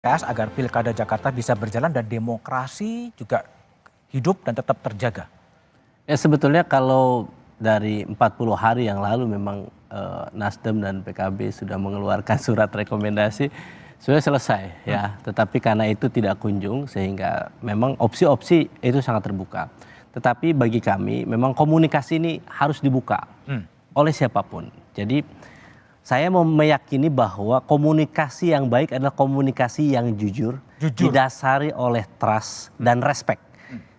PKS agar Pilkada Jakarta bisa berjalan dan demokrasi juga hidup dan tetap terjaga? Ya sebetulnya kalau dari 40 hari yang lalu memang Nasdem dan PKB sudah mengeluarkan surat rekomendasi sudah selesai ya. Tetapi karena itu tidak kunjung sehingga memang opsi-opsi itu sangat terbuka. Tetapi bagi kami memang komunikasi ini harus dibuka oleh siapapun. Jadi saya mau meyakini bahwa komunikasi yang baik adalah komunikasi yang jujur. Didasari oleh trust dan respect.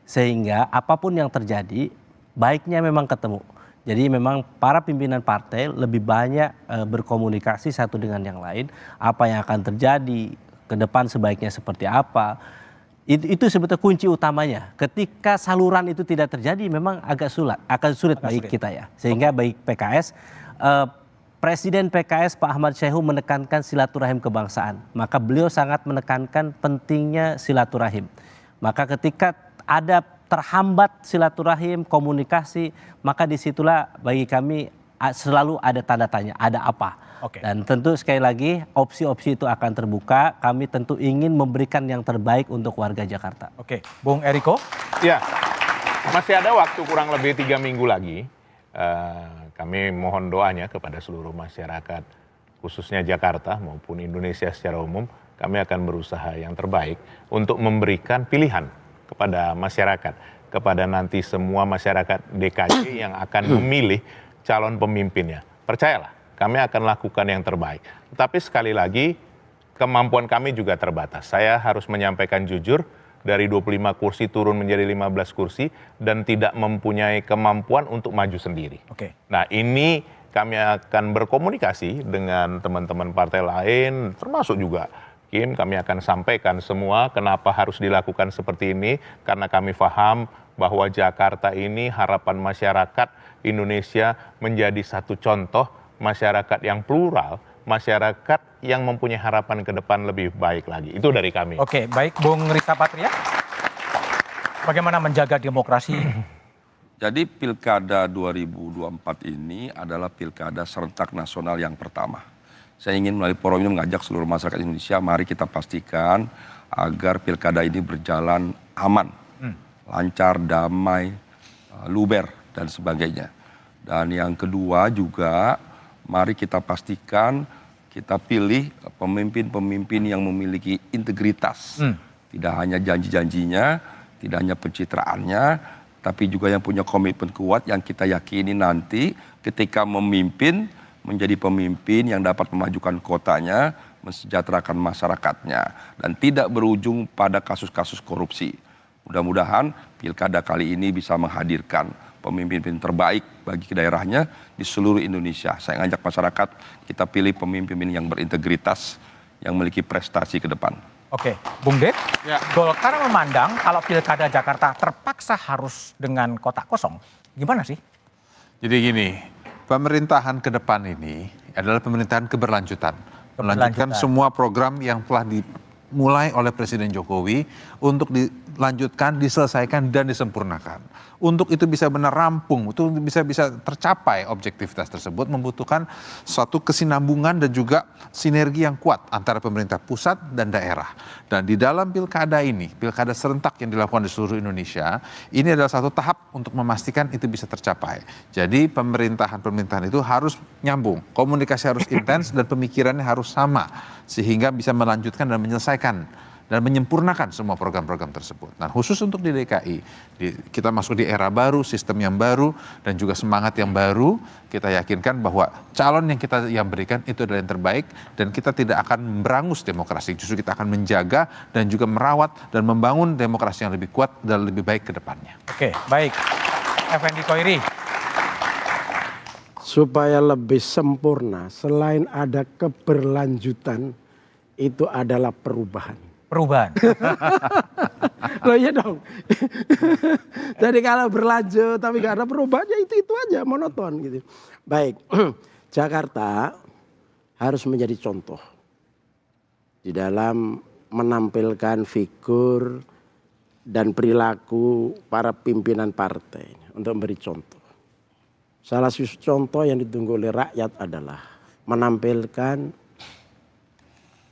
Sehingga apapun yang terjadi baiknya memang ketemu. Jadi memang para pimpinan partai lebih banyak berkomunikasi satu dengan yang lain. Apa yang akan terjadi ke depan sebaiknya seperti apa. Itu sebetulnya kunci utamanya. Ketika saluran itu tidak terjadi memang akan sulit bagi kita ya. Sehingga bagi PKS, Presiden PKS Pak Ahmad Syaihu menekankan silaturahim kebangsaan. Maka beliau sangat menekankan pentingnya silaturahim. Maka ketika ada terhambat silaturahim, komunikasi, maka disitulah bagi kami selalu ada tanda tanya, ada apa. Dan tentu sekali lagi opsi-opsi itu akan terbuka, kami tentu ingin memberikan yang terbaik untuk warga Jakarta. Oke, Bung Eriko? Ya, masih ada waktu kurang lebih 3 minggu lagi. Kami mohon doanya kepada seluruh masyarakat, khususnya Jakarta maupun Indonesia secara umum, kami akan berusaha yang terbaik untuk memberikan pilihan kepada masyarakat, kepada nanti semua masyarakat DKI yang akan memilih calon pemimpinnya. Percayalah, kami akan lakukan yang terbaik. Tetapi sekali lagi, kemampuan kami juga terbatas. Saya harus menyampaikan jujur, dari 25 kursi turun menjadi 15 kursi, dan tidak mempunyai kemampuan untuk maju sendiri. Nah ini kami akan berkomunikasi dengan teman-teman partai lain, termasuk juga kami akan sampaikan semua kenapa harus dilakukan seperti ini, karena kami paham bahwa Jakarta ini harapan masyarakat Indonesia menjadi satu contoh masyarakat yang plural, masyarakat yang mempunyai harapan ke depan lebih baik lagi. Itu dari kami. Oke, baik Bung Rita Patria. Bagaimana menjaga demokrasi? Jadi Pilkada 2024 ini adalah Pilkada serentak nasional yang pertama. Saya ingin melalui forum ini mengajak seluruh masyarakat Indonesia, mari kita pastikan agar pilkada ini berjalan aman, lancar, damai, luber, dan sebagainya. Dan yang kedua juga, mari kita pastikan kita pilih pemimpin-pemimpin yang memiliki integritas. Tidak hanya janji-janjinya, tidak hanya pencitraannya, tapi juga yang punya komitmen kuat yang kita yakini nanti ketika memimpin, menjadi pemimpin yang dapat memajukan kotanya, mensejahterakan masyarakatnya, dan tidak berujung pada kasus-kasus korupsi. Mudah-mudahan pilkada kali ini bisa menghadirkan pemimpin terbaik bagi daerahnya di seluruh Indonesia. Saya ngajak masyarakat, kita pilih pemimpin yang berintegritas, yang memiliki prestasi ke depan. Oke, Bung Det, Golkar memandang kalau pilkada Jakarta terpaksa harus dengan kotak kosong. Gimana sih? Jadi gini, pemerintahan ke depan ini adalah pemerintahan keberlanjutan. Melanjutkan semua program yang telah dimulai oleh Presiden Jokowi untuk dilanjutkan, diselesaikan, dan disempurnakan. Untuk itu bisa benar rampung, itu bisa tercapai objektivitas tersebut membutuhkan suatu kesinambungan dan juga sinergi yang kuat antara pemerintah pusat dan daerah. Dan di dalam pilkada ini, pilkada serentak yang dilakukan di seluruh Indonesia, ini adalah satu tahap untuk memastikan itu bisa tercapai. Jadi pemerintahan itu harus nyambung, komunikasi harus intens dan pemikirannya harus sama, sehingga bisa melanjutkan dan menyelesaikan dan menyempurnakan semua program-program tersebut. Nah khusus untuk di DKI, kita masuk di era baru, sistem yang baru, dan juga semangat yang baru, kita yakinkan bahwa calon yang berikan itu adalah yang terbaik, dan kita tidak akan berangus demokrasi, justru kita akan menjaga dan juga merawat dan membangun demokrasi yang lebih kuat dan lebih baik ke depannya. Oke, baik. Effendi Koiri. Supaya lebih sempurna, selain ada keberlanjutan, itu adalah perubahan. Loh iya dong. Jadi kalau berlanjut tapi gak ada perubahannya itu aja, monoton gitu. Baik, Jakarta harus menjadi contoh di dalam menampilkan figur dan perilaku para pimpinan partai untuk memberi contoh. Salah satu contoh yang ditunggu oleh rakyat adalah menampilkan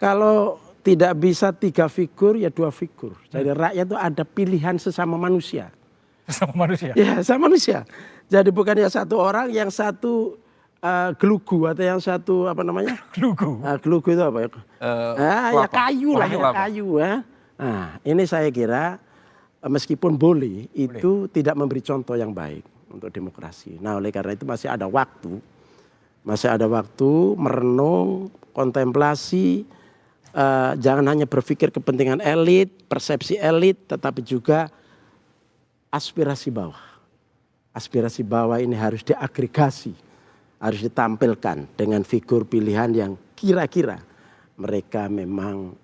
kalau tidak bisa 3 figur ya 2 figur. Jadi rakyat itu ada pilihan sesama manusia. Sama manusia. Ya, sama manusia. Jadi bukan ya satu orang, yang satu gelugu atau yang satu apa namanya? Gelugu. Gelugu itu apa ya? Ya kayu lah, ya Kelapa. kayu ya. Nah, ini saya kira meskipun boleh, itu tidak memberi contoh yang baik untuk demokrasi. Nah, oleh karena itu masih ada waktu merenung, kontemplasi, jangan hanya berpikir kepentingan elit, persepsi elit, tetapi juga aspirasi bawah. Aspirasi bawah ini harus diagregasi, harus ditampilkan dengan figur pilihan yang kira-kira mereka memang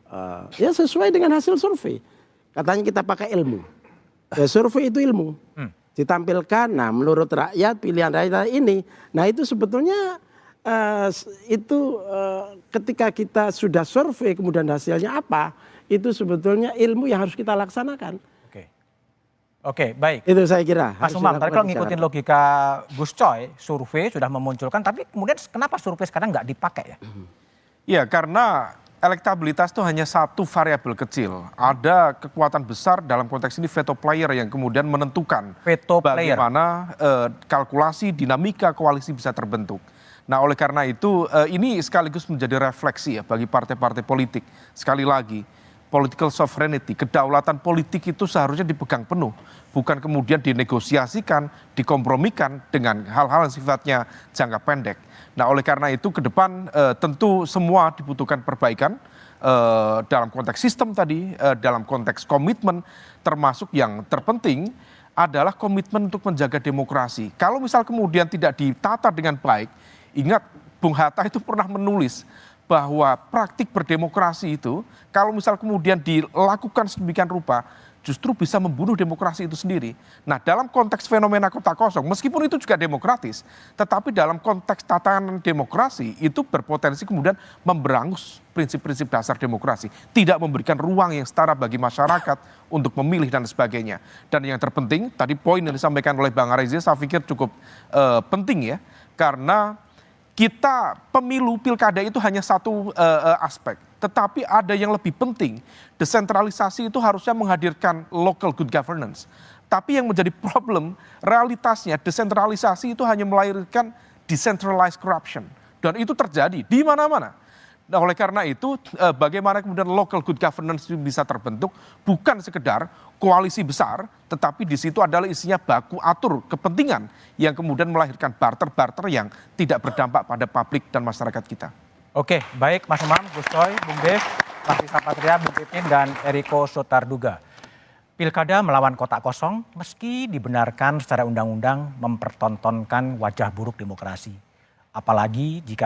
ya sesuai dengan hasil survei. Katanya kita pakai ilmu. Ya, survei itu ilmu. Ditampilkan, nah menurut rakyat, pilihan rakyat ini. Nah itu sebetulnya ketika kita sudah survei kemudian hasilnya apa, itu sebetulnya ilmu yang harus kita laksanakan. Oke, baik. Itu saya kira. Mas Umam, tadi kalau ngikutin logika Gus Coy, survei sudah memunculkan, tapi kemudian kenapa survei sekarang nggak dipakai ya? Ya, karena elektabilitas itu hanya satu variabel kecil. Ada kekuatan besar dalam konteks ini veto player yang kemudian menentukan Veto player. bagaimana kalkulasi dinamika koalisi bisa terbentuk. Nah, oleh karena itu ini sekaligus menjadi refleksi ya bagi partai-partai politik. Sekali lagi, political sovereignty, kedaulatan politik itu seharusnya dipegang penuh, bukan kemudian dinegosiasikan, dikompromikan dengan hal-hal yang sifatnya jangka pendek. Nah, oleh karena itu ke depan tentu semua dibutuhkan perbaikan dalam konteks sistem tadi, dalam konteks komitmen, termasuk yang terpenting adalah komitmen untuk menjaga demokrasi. Kalau misal kemudian tidak ditata dengan baik, ingat Bung Hatta itu pernah menulis bahwa praktik berdemokrasi itu kalau misal kemudian dilakukan sedemikian rupa justru bisa membunuh demokrasi itu sendiri. Nah, dalam konteks fenomena kota kosong, meskipun itu juga demokratis, tetapi dalam konteks tatanan demokrasi itu berpotensi kemudian memberangus prinsip-prinsip dasar demokrasi, tidak memberikan ruang yang setara bagi masyarakat untuk memilih dan sebagainya. Dan yang terpenting, tadi poin yang disampaikan oleh Bang Arezia saya pikir cukup penting ya, karena kita pemilu pilkada itu hanya satu aspek, tetapi ada yang lebih penting. Desentralisasi itu harusnya menghadirkan local good governance. Tapi yang menjadi problem, realitasnya desentralisasi itu hanya melahirkan decentralized corruption. Dan itu terjadi di mana-mana. Nah, oleh karena itu bagaimana kemudian local good governance itu bisa terbentuk bukan sekedar koalisi besar, tetapi di situ adalah isinya baku atur kepentingan yang kemudian melahirkan barter-barter yang tidak berdampak pada publik dan masyarakat kita. Oke, baik Mas Umam, Gus Coy, Bung Dev, Laksisa Patria, Bung Pipin, dan Eriko Sotarduga. Pilkada melawan kotak kosong meski dibenarkan secara undang-undang mempertontonkan wajah buruk demokrasi. Apalagi jika